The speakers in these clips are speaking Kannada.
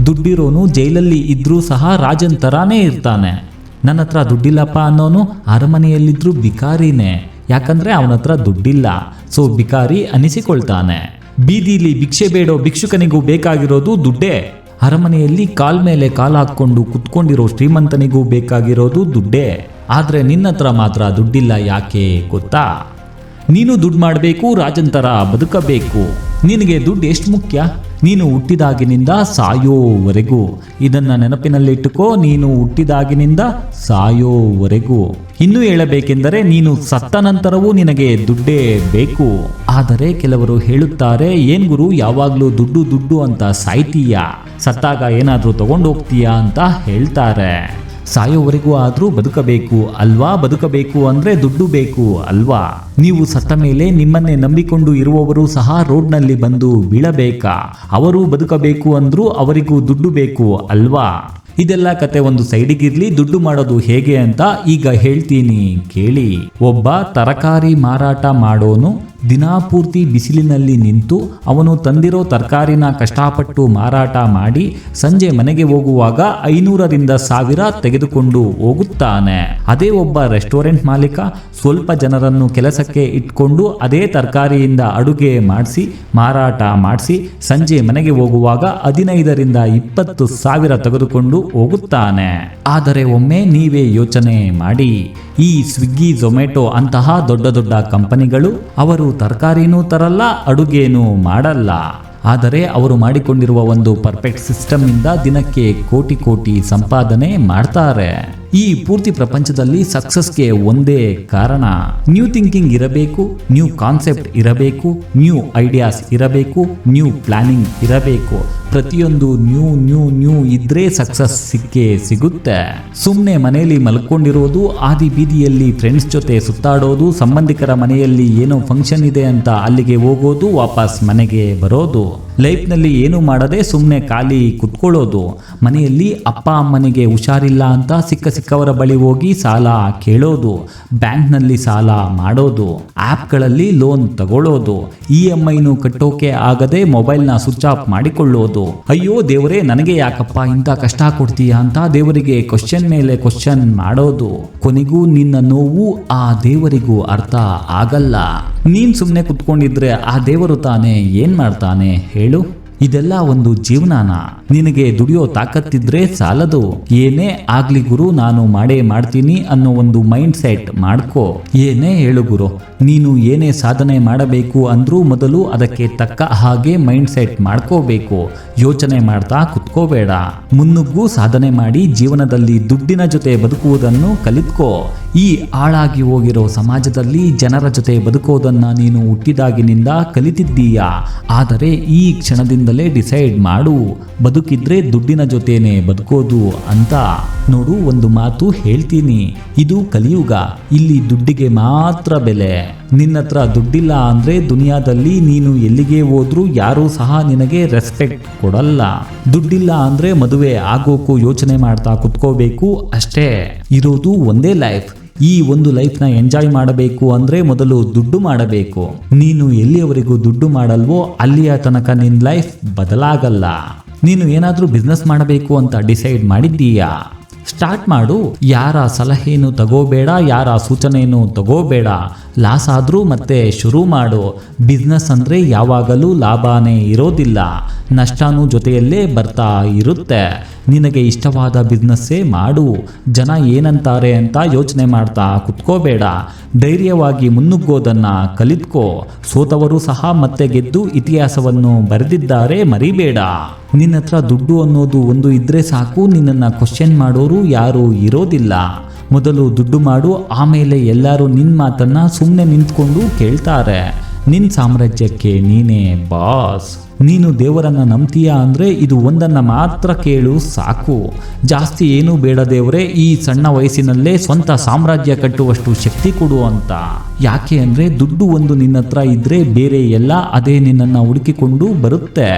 ದುಡ್ಡಿರೋನು ಜೈಲಲ್ಲಿ ಇದ್ರೂ ಸಹ ರಾಜನ್ ತರಾನೇ ಇರ್ತಾನೆ. ನನ್ನ ಹತ್ರ ದುಡ್ಡಿಲ್ಲಪ್ಪ ಅನ್ನೋನು ಅರಮನೆಯಲ್ಲಿದ್ರೂ ಬಿಕಾರಿನೇ, ಯಾಕಂದ್ರೆ ಅವನ ಹತ್ರ ದುಡ್ಡಿಲ್ಲ, ಸೊ ಬಿಕಾರಿ ಅನಿಸಿಕೊಳ್ತಾನೆ. ಬೀದಿಲಿ ಭಿಕ್ಷೆ ಬೇಡೋ ಭಿಕ್ಷುಕನಿಗೂ ಬೇಕಾಗಿರೋದು ದುಡ್ಡೇ. ಅರಮನೆಯಲ್ಲಿ ಕಾಲ್ ಮೇಲೆ ಕಾಲ್ ಹಾಕೊಂಡು ಕುತ್ಕೊಂಡಿರೋ ಶ್ರೀಮಂತನಿಗೂ ಬೇಕಾಗಿರೋದು ದುಡ್ಡೇ. ಆದ್ರೆ ನಿನ್ನ ಹತ್ರ ಮಾತ್ರ ದುಡ್ಡಿಲ್ಲ, ಯಾಕೆ ಗೊತ್ತಾ? ನೀನು ದುಡ್ಡು ಮಾಡಬೇಕು, ರಾಜನ್ ಥರ ಬದುಕಬೇಕು. ನಿನಗೆ ದುಡ್ಡು ಎಷ್ಟು ಮುಖ್ಯ? ನೀನು ಹುಟ್ಟಿದಾಗಿನಿಂದ ಸಾಯೋವರೆಗೂ. ಇದನ್ನ ನೆನಪಿನಲ್ಲಿಟ್ಟುಕೋ, ನೀನು ಹುಟ್ಟಿದಾಗಿನಿಂದ ಸಾಯೋವರೆಗೂ. ಇನ್ನೂ ಹೇಳಬೇಕೆಂದರೆ ನೀನು ಸತ್ತ ನಂತರವೂ ನಿನಗೆ ದುಡ್ಡೇ ಬೇಕು. ಆದರೆ ಕೆಲವರು ಹೇಳುತ್ತಾರೆ, ಏನ್ ಗುರು ಯಾವಾಗ್ಲೂ ದುಡ್ಡು ದುಡ್ಡು ಅಂತ ಸಾಯ್ತೀಯಾ, ಸತ್ತಾಗ ಏನಾದ್ರೂ ತಗೊಂಡು ಹೋಗ್ತೀಯಾ ಅಂತ ಹೇಳ್ತಾರೆ. ಸಾಯೋವರೆಗೂ ಆದ್ರೂ ಬದುಕಬೇಕು ಅಲ್ವಾ? ಬದುಕಬೇಕು ಅಂದ್ರೆ ದುಡ್ಡು ಬೇಕು ಅಲ್ವಾ? ನೀವು ಸತ್ತ ಮೇಲೆ ನಿಮ್ಮನ್ನೇ ನಂಬಿಕೊಂಡು ಇರುವವರು ಸಹ ರೋಡ್ನಲ್ಲಿ ಬಂದು ಬೀಳಬೇಕಾ? ಅವರು ಬದುಕಬೇಕು ಅಂದ್ರೂ ಅವರಿಗೂ ದುಡ್ಡು ಬೇಕು ಅಲ್ವಾ? ಇದೆಲ್ಲ ಕತೆ ಒಂದು ಸೈಡಿಗಿರ್ಲಿ. ದುಡ್ಡು ಮಾಡೋದು ಹೇಗೆ ಅಂತ ಈಗ ಹೇಳ್ತೀನಿ ಕೇಳಿ. ಒಬ್ಬ ತರಕಾರಿ ಮಾರಾಟ ಮಾಡೋನು ದಿನಾಪೂರ್ತಿ ಬಿಸಿಲಿನಲ್ಲಿ ನಿಂತು ಅವನು ತಂದಿರೋ ತರಕಾರಿನ ಕಷ್ಟಪಟ್ಟು ಮಾರಾಟ ಮಾಡಿ ಸಂಜೆ ಮನೆಗೆ ಹೋಗುವಾಗ 500ರಿಂದ 1000 ತೆಗೆದುಕೊಂಡು ಹೋಗುತ್ತಾನೆ. ಅದೇ ಒಬ್ಬ ರೆಸ್ಟೋರೆಂಟ್ ಮಾಲೀಕ ಸ್ವಲ್ಪ ಜನರನ್ನು ಕೆಲಸಕ್ಕೆ ಇಟ್ಕೊಂಡು ಅದೇ ತರಕಾರಿಯಿಂದ ಅಡುಗೆ ಮಾಡಿಸಿ ಮಾರಾಟ ಮಾಡಿಸಿ ಸಂಜೆ ಮನೆಗೆ ಹೋಗುವಾಗ 15ರಿಂದ 20,000 ತೆಗೆದುಕೊಂಡು ಹೋಗುತ್ತಾನೆ. ಆದರೆ ಒಮ್ಮೆ ನೀವೇ ಯೋಚನೆ ಮಾಡಿ, ಈ ಸ್ವಿಗ್ಗಿ ಝೊಮ್ಯಾಟೊ ಅಂತಹ ದೊಡ್ಡ ದೊಡ್ಡ ಕಂಪನಿಗಳು ಅವರು ತರಕಾರಿನೂ ತರಲ್ಲ, ಅಡುಗೆನೂ ಮಾಡಲ್ಲ. ಆದರೆ ಅವರು ಮಾಡಿಕೊಂಡಿರುವ ಒಂದು ಪರ್ಫೆಕ್ಟ್ ಸಿಸ್ಟಮ್ ಇಂದ ದಿನಕ್ಕೆ ಕೋಟಿ ಕೋಟಿ ಸಂಪಾದನೆ ಮಾಡ್ತಾರೆ. ಈ ಪೂರ್ತಿ ಪ್ರಪಂಚದಲ್ಲಿ ಸಕ್ಸಸ್ಗೆ ಒಂದೇ ಕಾರಣ, ನ್ಯೂ ಥಿಂಕಿಂಗ್ ಇರಬೇಕು, ನ್ಯೂ ಕಾನ್ಸೆಪ್ಟ್ ಇರಬೇಕು, ನ್ಯೂ ಐಡಿಯಾಸ್ ಇರಬೇಕು, ನ್ಯೂ ಪ್ಲಾನಿಂಗ್ ಇರಬೇಕು. ಪ್ರತಿಯೊಂದು ನ್ಯೂ ನ್ಯೂ ನ್ಯೂ ಇದ್ರೆ ಸಕ್ಸಸ್ ಸಿಕ್ಕೇ ಸಿಗುತ್ತೆ. ಸುಮ್ಮನೆ ಮನೆಯಲ್ಲಿ ಮಲ್ಕೊಂಡಿರೋದು, ಆದಿ ಬೀದಿಯಲ್ಲಿ ಫ್ರೆಂಡ್ಸ್ ಜೊತೆ ಸುತ್ತಾಡೋದು, ಸಂಬಂಧಿಕರ ಮನೆಯಲ್ಲಿ ಏನೋ ಫಂಕ್ಷನ್ ಇದೆ ಅಂತ ಅಲ್ಲಿಗೆ ಹೋಗೋದು, ವಾಪಸ್ ಮನೆಗೆ ಬರೋದು, ಲೈಫ್ನಲ್ಲಿ ಏನು ಮಾಡದೆ ಸುಮ್ಮನೆ ಖಾಲಿ ಕುತ್ಕೊಳ್ಳೋದು, ಮನೆಯಲ್ಲಿ ಅಪ್ಪ ಅಮ್ಮನಿಗೆ ಹುಷಾರಿಲ್ಲ ಅಂತ ಸಿಕ್ಕವರ ಬಳಿ ಹೋಗಿ ಸಾಲ ಕೇಳೋದು, ಬ್ಯಾಂಕ್ನಲ್ಲಿ ಸಾಲ ಮಾಡೋದು, ಆ್ಯಪ್ಗಳಲ್ಲಿ ಲೋನ್ ತಗೊಳ್ಳೋದು, EMIನೂ ಕಟ್ಟೋಕೆ ಆಗದೆ ಮೊಬೈಲ್ನ ಸ್ವಿಚ್ ಆಫ್ ಮಾಡಿಕೊಳ್ಳೋದು. ಅಯ್ಯೋ ದೇವರೇ ನನಗೆ ಯಾಕಪ್ಪ ಇಂಥ ಕಷ್ಟ ಕೊಡ್ತೀಯಾ ಅಂತ ದೇವರಿಗೆ ಕ್ವಶನ್ ಮೇಲೆ ಕ್ವಶನ್ ಮಾಡೋದು. ಕೊನೆಗೂ ನಿನ್ನ ನೋವು ಆ ದೇವರಿಗೂ ಅರ್ಥ ಆಗಲ್ಲ. ನೀನ್ ಸುಮ್ಮನೆ ಕುತ್ಕೊಂಡಿದ್ರೆ ಆ ದೇವರು ತಾನೇ ಏನ್ ಮಾಡ್ತಾನೆ ಹೇಳು? ಇದೆಲ್ಲ ಒಂದು ಜೀವನಾನ? ನಿನಗೆ ದುಡಿಯೋ ತಾಕತ್ತಿದ್ರೆ ಸಾಲದು. ಏನೇ ಆಗ್ಲಿ ಗುರು ನಾನು ಮಾಡೇ ಮಾಡ್ತೀನಿ ಅನ್ನೋ ಒಂದು ಮೈಂಡ್ ಸೆಟ್ ಮಾಡ್ಕೋ. ಏನೇ ಹೇಳು ಗುರು, ನೀನು ಏನೇ ಸಾಧನೆ ಮಾಡಬೇಕು ಅಂದ್ರೂ ಮೊದಲು ಅದಕ್ಕೆ ತಕ್ಕ ಹಾಗೆ ಮೈಂಡ್ ಸೆಟ್ ಮಾಡ್ಕೋಬೇಕು. ಯೋಚನೆ ಮಾಡ್ತಾ ಕುತ್ಕೋಬೇಡ. ಮುನ್ನುಗ್ಗು, ಸಾಧನೆ ಮಾಡಿ ಜೀವನದಲ್ಲಿ ದುಡ್ಡಿನ ಜೊತೆ ಬದುಕುವುದನ್ನು ಕಲಿತ್ಕೋ. ಈ ಹಾಳಾಗಿ ಹೋಗಿರೋ ಸಮಾಜದಲ್ಲಿ ಜನರ ಜೊತೆ ಬದುಕೋದನ್ನ ನೀನು ಹುಟ್ಟಿದಾಗಿನಿಂದ ಕಲಿತಿದ್ದೀಯಾ. ಆದರೆ ಈ ಕ್ಷಣದಿಂದಲೇ ಡಿಸೈಡ್ ಮಾಡು, ಬದುಕಿದ್ರೆ ದುಡ್ಡಿನ ಜೊತೆನೆ ಬದುಕೋದು ಅಂತ. ನೋಡು, ಒಂದು ಮಾತು ಹೇಳ್ತೀನಿ, ಇದು ಕಲಿಯುಗ. ಇಲ್ಲಿ ದುಡ್ಡಿಗೆ ಮಾತ್ರ ಬೆಲೆ. ನಿನ್ನತ್ರ ದುಡ್ಡಿಲ್ಲ ಅಂದ್ರೆ ದುನಿಯಾದಲ್ಲಿ ನೀನು ಎಲ್ಲಿಗೆ ಹೋದ್ರೂ ಯಾರೂ ಸಹ ನಿನಗೆ ರೆಸ್ಪೆಕ್ಟ್ ಕೊಡಲ್ಲ. ದುಡ್ಡಿಲ್ಲ ಅಂದ್ರೆ ಮದುವೆ ಆಗೋಕ್ಕೂ ಯೋಚನೆ ಮಾಡ್ತಾ ಕುತ್ಕೋಬೇಕು ಅಷ್ಟೇ. ಇರೋದು ಒಂದೇ ಲೈಫ್. ಈ ಒಂದು ಲೈಫ್ನ ಎಂಜಾಯ್ ಮಾಡಬೇಕು ಅಂದ್ರೆ ಮೊದಲು ದುಡ್ಡು ಮಾಡಬೇಕು. ನೀನು ಎಲ್ಲಿಯವರೆಗೂ ದುಡ್ಡು ಮಾಡಲ್ವೋ ಅಲ್ಲಿಯ ತನಕ ನಿನ್ನ ಲೈಫ್ ಬದಲಾಗಲ್ಲ. ನೀನು ಏನಾದರೂ ಬಿಸ್ನೆಸ್ ಮಾಡಬೇಕು ಅಂತ ಡಿಸೈಡ್ ಮಾಡಿದ್ದೀಯಾ? ಸ್ಟಾರ್ಟ್ ಮಾಡು. ಯಾರ ಸಲಹೆಯನ್ನು ತಗೋಬೇಡ, ಯಾರ ಸೂಚನೆಯನ್ನು ತಗೋಬೇಡ. ಲಾಸ್ ಆದರೂ ಮತ್ತೆ ಶುರು ಮಾಡು. ಬಿಸ್ನೆಸ್ ಅಂದರೆ ಯಾವಾಗಲೂ ಲಾಭನೇ ಇರೋದಿಲ್ಲ, ನಷ್ಟನೂ ಜೊತೆಯಲ್ಲೇ ಬರ್ತಾ ಇರುತ್ತೆ. ನಿನಗೆ ಇಷ್ಟವಾದ ಬಿಸ್ನೆಸ್ಸೇ ಮಾಡು. ಜನ ಏನಂತಾರೆ ಅಂತ ಯೋಚನೆ ಮಾಡ್ತಾ ಕುತ್ಕೋಬೇಡ. ಧೈರ್ಯವಾಗಿ ಮುನ್ನುಗ್ಗೋದನ್ನು ಕಲಿತ್ಕೋ. ಸೋತವರು ಸಹ ಮತ್ತೆ ಗೆದ್ದು ಇತಿಹಾಸವನ್ನು ಬರೆದಿದ್ದಾರೆ, ಮರಿಬೇಡ. ನಿನ್ನ ಹತ್ರ ದುಡ್ಡು ಅನ್ನೋದು ಒಂದು ಇದ್ರೆ ಸಾಕು, ನಿನ್ನನ್ನು ಕ್ವಶನ್ ಮಾಡೋರು ಯಾರೂ ಇರೋದಿಲ್ಲ. ಮೊದಲು ದುಡ್ಡು ಮಾಡು, ಆಮೇಲೆ ಎಲ್ಲರೂ ನಿನ್ನ ಮಾತನ್ನ ಸುಮ್ಮನೆ ನಿಂತ್ಕೊಂಡು ಕೇಳ್ತಾರೆ. ನಿನ್ನ ಸಾಮ್ರಾಜ್ಯಕ್ಕೆ ನೀನೇ ಬಾಸ್. ನೀನು ದೇವರನ್ನ ನಂಬ್ತೀಯಾ ಅಂದರೆ ಇದು ಒಂದನ್ನು ಮಾತ್ರ ಕೇಳು ಸಾಕು. ಜಾಸ್ತಿ ಏನೂ ಬೇಡ ದೇವರೇ, ಈ ಸಣ್ಣ ವಯಸ್ಸಿನಲ್ಲೇ ಸ್ವಂತ ಸಾಮ್ರಾಜ್ಯ ಕಟ್ಟುವಷ್ಟು ಶಕ್ತಿ ಕೊಡು ಅಂತ. ಯಾಕೆ ಅಂದರೆ ದುಡ್ಡು ಒಂದು ನಿನ್ನ ಹತ್ರ ಇದ್ದರೆ ಬೇರೆ ಎಲ್ಲ ಅದೇ ನಿನ್ನನ್ನು ಹುಡುಕಿಕೊಂಡು ಬರುತ್ತೆ.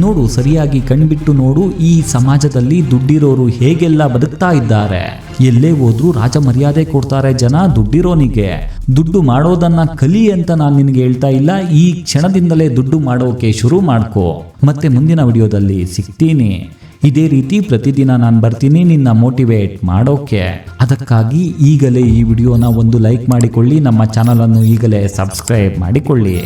ನೋಡು, ಸರಿಯಾಗಿ ಕಣ್ಬಿಟ್ಟು ನೋಡು, ಈ ಸಮಾಜದಲ್ಲಿ ದುಡ್ಡಿರೋರು ಹೇಗೆಲ್ಲ ಬದುಕ್ತಾ ಇದ್ದಾರೆ. ಎಲ್ಲೇ ಹೋದ್ರೂ ರಾಜ ಮರ್ಯಾದೆ ಕೊಡ್ತಾರೆ ಜನ ದುಡ್ಡಿರೋನಿಗೆ. ದುಡ್ಡು ಮಾಡೋದನ್ನ ಕಲಿ ಅಂತ ನಾನು ನಿನಗೆ ಹೇಳ್ತಾ ಇಲ್ಲ, ಈ ಕ್ಷಣದಿಂದಲೇ ದುಡ್ಡು ಮಾಡೋಕೆ ಶುರು ಮಾಡ್ಕೋ. ಮತ್ತೆ ಮುಂದಿನ ವಿಡಿಯೋದಲ್ಲಿ ಸಿಗ್ತೀನಿ. ಇದೇ ರೀತಿ ಪ್ರತಿದಿನ ನಾನು ಬರ್ತೀನಿ ನಿನ್ನ ಮೋಟಿವೇಟ್ ಮಾಡೋಕೆ. ಅದಕ್ಕಾಗಿ ಈಗಲೇ ಈ ವಿಡಿಯೋನ ಒಂದು ಲೈಕ್ ಮಾಡಿಕೊಳ್ಳಿ, ನಮ್ಮ ಚಾನಲನ್ನು ಈಗಲೇ ಸಬ್ಸ್ಕ್ರೈಬ್ ಮಾಡಿಕೊಳ್ಳಿ.